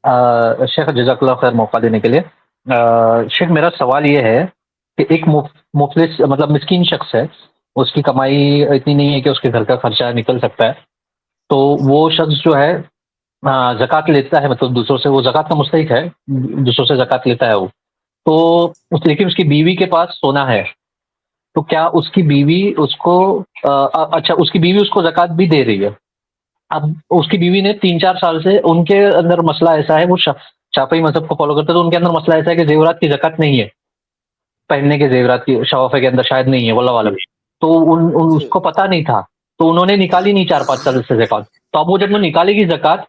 شیخ جزاک اللہ خیر موقع دینے کے لیے. شیخ میرا سوال یہ ہے کہ ایک مفلس مطلب مسکین شخص ہے، اس کی کمائی اتنی نہیں ہے کہ اس کے گھر کا خرچہ نکل سکتا ہے، تو وہ شخص جو ہے زکوٰۃ لیتا ہے، مطلب دوسروں سے، وہ زکوٰۃ کا مستحق ہے، دوسروں سے زکوٰۃ لیتا ہے وہ تو لیکن اس کی بیوی کے پاس سونا ہے، تو کیا اس کی بیوی اس کو اچھا اس کی بیوی اس کو زکوٰۃ بھی دے رہی ہے. اب اس کی بیوی نے 3-4 سال سے، ان کے اندر مسئلہ ایسا ہے، وہ شافعی مذہب کو فالو کرتے ہیں، تو ان کے اندر مسئلہ ایسا ہے کہ زیورات کی زکوٰۃ نہیں ہے، پہننے کے زیورات کی شوافے کے اندر شاید نہیں ہے، واللہ عالم. تو اس جی کو پتہ نہیں تھا، تو انہوں نے نکالی نہیں 4-5 سال سے زکوٰۃ. تو اب وہ جب وہ نکالے گی زکوٰۃ،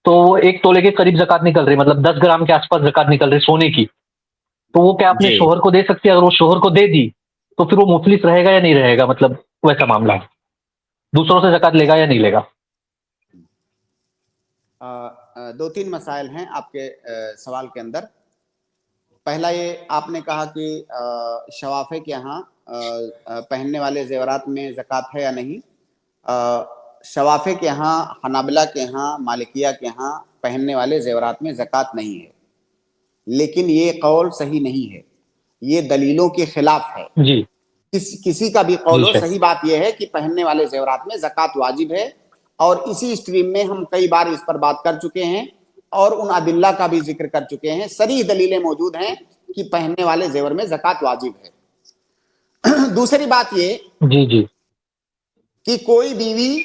تو وہ 1 تولے کے قریب زکوٰۃ نکل رہی، مطلب 10 گرام کے آس پاس زکوٰۃ نکل رہی سونے کی. تو وہ کیا اپنے جی شوہر کو دے سکتی ہے؟ اگر وہ شوہر کو دے دی تو پھر وہ مفلس رہے گا یا نہیں رہے گا؟ مطلب ویسا معاملہ ہے، دوسروں سے زکوٰۃ لے گا یا نہیں لے گا؟ 2-3 مسائل ہیں آپ کے سوال کے اندر. پہلا یہ آپ نے کہا کہ شوافے کے ہاں پہننے والے زیورات میں زکوٰۃ ہے یا نہیں. شوافے کے ہاں، حنابلہ کے ہاں، مالکیہ کے ہاں پہننے والے زیورات میں زکوٰۃ نہیں ہے، لیکن یہ قول صحیح نہیں ہے، یہ دلیلوں کے خلاف ہے. جی کسی کا بھی قول جی ہو، شیخ. صحیح بات یہ ہے کہ پہننے والے زیورات میں زکوٰۃ واجب ہے، اور اسی اسٹریم میں ہم کئی بار اس پر بات کر چکے ہیں اور ان ادلہ کا بھی ذکر کر چکے ہیں. صریح دلیلیں موجود ہیں کہ پہننے والے زیور میں زکوٰۃ واجب ہے. دوسری بات یہ جی جی کہ کوئی بیوی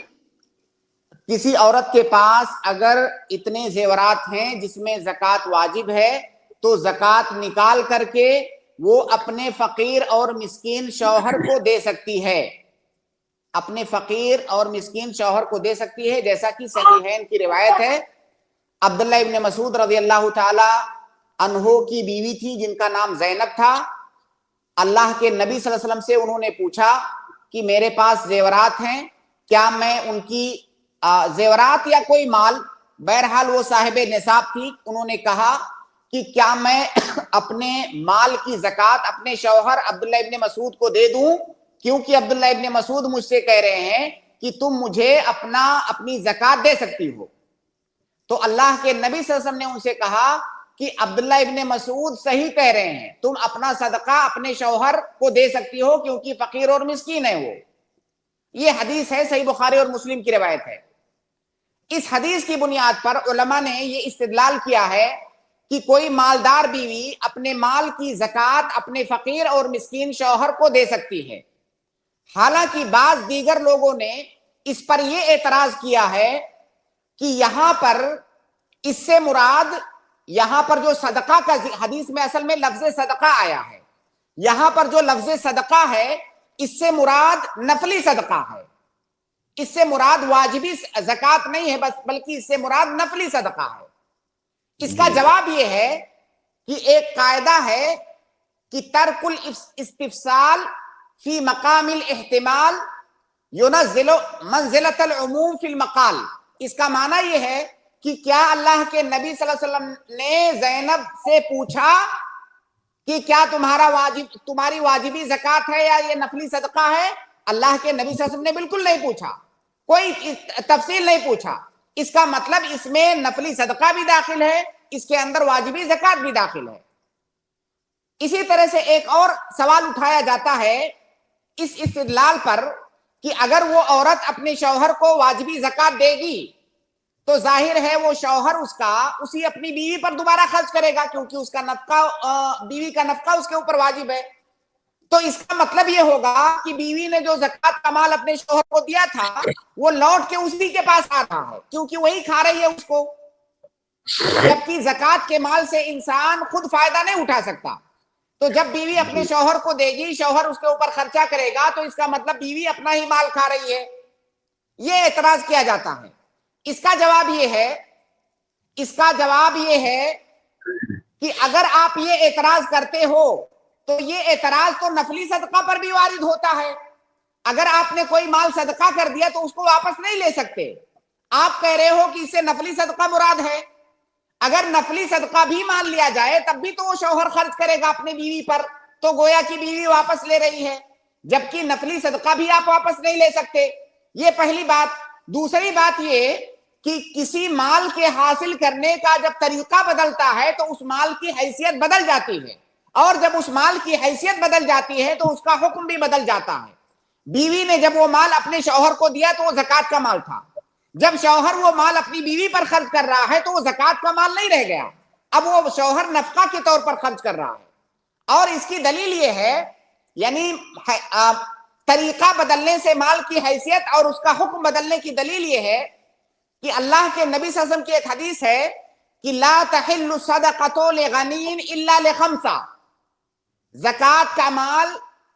کسی عورت کے پاس اگر اتنے زیورات ہیں جس میں زکوٰۃ واجب ہے، تو زکوٰۃ نکال کر کے وہ اپنے فقیر اور مسکین شوہر کو دے سکتی ہے، اپنے فقیر اور مسکین شوہر کو دے سکتی ہے. جیسا کہ صحیحین کی روایت ہے، عبداللہ ابن مسعود رضی اللہ تعالی عنہ کی بیوی تھی جن کا نام زینب تھا. اللہ کے نبی صلی اللہ علیہ وسلم سے انہوں نے پوچھا کہ میرے پاس زیورات ہیں، کیا میں ان کی زیورات یا کوئی مال، بہرحال وہ صاحب نصاب تھی، انہوں نے کہا کہ کیا میں اپنے مال کی زکوٰۃ اپنے شوہر عبداللہ ابن مسعود کو دے دوں، کیونکہ عبداللہ ابن مسعود مجھ سے کہہ رہے ہیں کہ تم مجھے اپنی زکوٰۃ دے سکتی ہو. تو اللہ کے نبی صلی اللہ علیہ وسلم نے ان سے کہا کہ عبداللہ ابن مسعود صحیح کہہ رہے ہیں، تم اپنا صدقہ اپنے شوہر کو دے سکتی ہو کیونکہ فقیر اور مسکین ہے وہ. یہ حدیث ہے، صحیح بخاری اور مسلم کی روایت ہے. اس حدیث کی بنیاد پر علماء نے یہ استدلال کیا ہے کہ کوئی مالدار بیوی اپنے مال کی زکوٰۃ اپنے فقیر اور مسکین شوہر کو دے سکتی ہے. حالانکہ بعض دیگر لوگوں نے اس پر یہ اعتراض کیا ہے کہ یہاں پر اس سے مراد، یہاں پر جو صدقہ کا حدیث میں اصل میں لفظ صدقہ آیا ہے، یہاں پر جو لفظ صدقہ ہے اس سے مراد نفلی صدقہ ہے، اس سے مراد واجبی زکوٰۃ نہیں ہے بلکہ اس سے مراد نفلی صدقہ ہے. اس کا جواب یہ ہے کہ ایک قاعدہ ہے کہ ترک الاستفسال فی مقام الاحتمال ينزل منزلۃ العموم فی المقال. اس کا معنی یہ ہے کہ کیا اللہ کے نبی صلی اللہ علیہ وسلم نے زینب سے پوچھا کہ کیا تمہاری واجبی زکوٰۃ ہے یا یہ نفلی صدقہ ہے؟ اللہ کے نبی صلی اللہ علیہ وسلم نے بالکل نہیں پوچھا، کوئی تفصیل نہیں پوچھا. اس کا مطلب اس میں نفلی صدقہ بھی داخل ہے، اس کے اندر واجبی زکوٰۃ بھی داخل ہے. اسی طرح سے ایک اور سوال اٹھایا جاتا ہے اس استدلال پر کہ اگر وہ عورت اپنے شوہر کو واجبی زکوٰۃ دے گی تو ظاہر ہے وہ شوہر اسی اپنی بیوی پر دوبارہ خرچ کرے گا، کیونکہ اس کا نفقہ، بیوی کا نفقہ اس کے اوپر واجب ہے. تو اس کا مطلب یہ ہوگا کہ بیوی نے جو زکوٰۃ کا مال اپنے شوہر کو دیا تھا وہ لوٹ کے اسی کے پاس آ رہا ہے، کیونکہ وہی کھا رہی ہے اس کو. جبکہ زکوٰۃ کے مال سے انسان خود فائدہ نہیں اٹھا سکتا. تو جب بیوی اپنے شوہر کو دے گی، شوہر اس کے اوپر خرچہ کرے گا، تو اس کا مطلب بیوی اپنا ہی مال کھا رہی ہے. یہ اعتراض کیا جاتا ہے. اس کا جواب یہ ہے کہ اگر آپ یہ اعتراض کرتے ہو تو یہ اعتراض تو نفلی صدقہ پر بھی وارد ہوتا ہے. اگر آپ نے کوئی مال صدقہ کر دیا تو اس کو واپس نہیں لے سکتے. آپ کہہ رہے ہو کہ اس سے نفلی صدقہ مراد ہے. اگر نفلی صدقہ بھی مان لیا جائے تب بھی تو وہ شوہر خرچ کرے گا اپنی بیوی پر، تو گویا کی بیوی واپس لے رہی ہے، جبکہ نفلی صدقہ بھی آپ واپس نہیں لے سکتے. یہ پہلی بات. دوسری بات یہ کہ کسی مال کے حاصل کرنے کا جب طریقہ بدلتا ہے تو اس مال کی حیثیت بدل جاتی ہے، اور جب اس مال کی حیثیت بدل جاتی ہے تو اس کا حکم بھی بدل جاتا ہے۔ بیوی نے جب وہ مال اپنے شوہر کو دیا تو وہ زکوٰۃ کا مال تھا، جب شوہر وہ مال اپنی بیوی پر خرچ کر رہا ہے تو وہ زکوٰۃ کا مال نہیں رہ گیا، اب وہ شوہر نفقہ کے طور پر خرچ کر رہا ہے۔ اور اس کی دلیل یہ ہے، یعنی طریقہ بدلنے سے مال کی حیثیت اور اس کا حکم بدلنے کی دلیل یہ ہے کہ اللہ کے نبی صلی اللہ علیہ وسلم کی ایک حدیث ہے کہ لا تحل صدقۃ لغنی الا لخمسہ، زکوٰۃ کا مال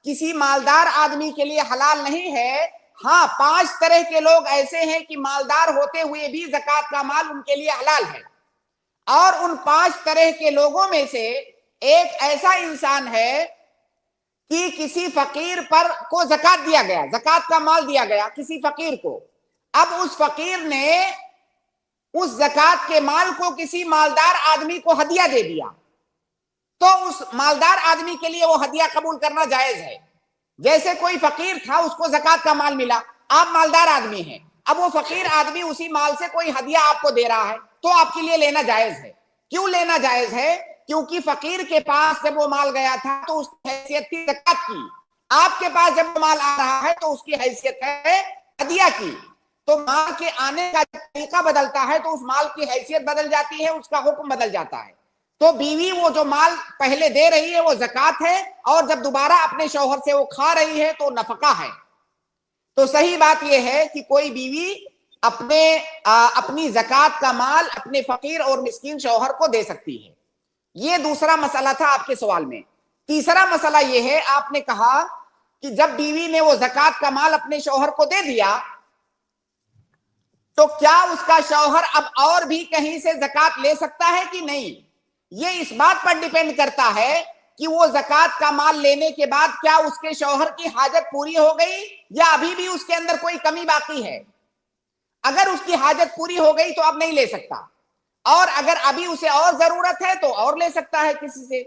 کسی مالدار آدمی کے لیے حلال نہیں ہے، ہاں 5 طرح کے لوگ ایسے ہیں کہ مالدار ہوتے ہوئے بھی زکوٰۃ کا مال ان کے لیے حلال ہے، اور ان 5 طرح کے لوگوں میں سے ایک ایسا انسان ہے کہ کسی فقیر پر کو زکوٰۃ دیا گیا، زکوٰۃ کا مال دیا گیا کسی فقیر کو، اب اس فقیر نے اس زکوٰۃ کے مال کو کسی مالدار آدمی کو ہدیہ دے دیا، تو اس مالدار آدمی کے لیے وہ ہدیہ قبول کرنا جائز ہے۔ جیسے کوئی فقیر تھا، اس کو زکوٰۃ کا مال ملا، آپ مالدار آدمی ہیں، اب وہ فقیر آدمی اسی مال سے کوئی ہدیہ آپ کو دے رہا ہے تو آپ کے لیے لینا جائز ہے۔ کیوں لینا جائز ہے؟ کیونکہ فقیر کے پاس جب وہ مال گیا تھا تو اس کی حیثیت تھی زکوٰۃ کی، آپ کے پاس جب وہ مال آ رہا ہے تو اس کی حیثیت ہے ہدیہ کی، تو مال کے آنے کا طریقہ بدلتا ہے تو اس مال کی حیثیت بدل جاتی ہے، اس کا حکم بدل جاتا ہے۔ تو بیوی وہ جو مال پہلے دے رہی ہے وہ زکوٰۃ ہے، اور جب دوبارہ اپنے شوہر سے وہ کھا رہی ہے تو نفقہ ہے۔ تو صحیح بات یہ ہے کہ کوئی بیوی اپنی زکوٰۃ کا مال اپنے فقیر اور مسکین شوہر کو دے سکتی ہے۔ یہ دوسرا مسئلہ تھا آپ کے سوال میں۔ تیسرا مسئلہ یہ ہے، آپ نے کہا کہ جب بیوی نے وہ زکوٰۃ کا مال اپنے شوہر کو دے دیا تو کیا اس کا شوہر اب اور بھی کہیں سے زکوٰۃ لے سکتا ہے کہ نہیں؟ یہ اس بات پر ڈیپینڈ کرتا ہے کہ وہ زکوٰۃ کا مال لینے کے بعد کیا اس کے شوہر کی حاجت پوری ہو گئی یا ابھی بھی اس کے اندر کوئی کمی باقی ہے۔ اگر اس کی حاجت پوری ہو گئی تو اب نہیں لے سکتا، اور اگر ابھی اسے اور ضرورت ہے تو اور لے سکتا ہے کسی سے۔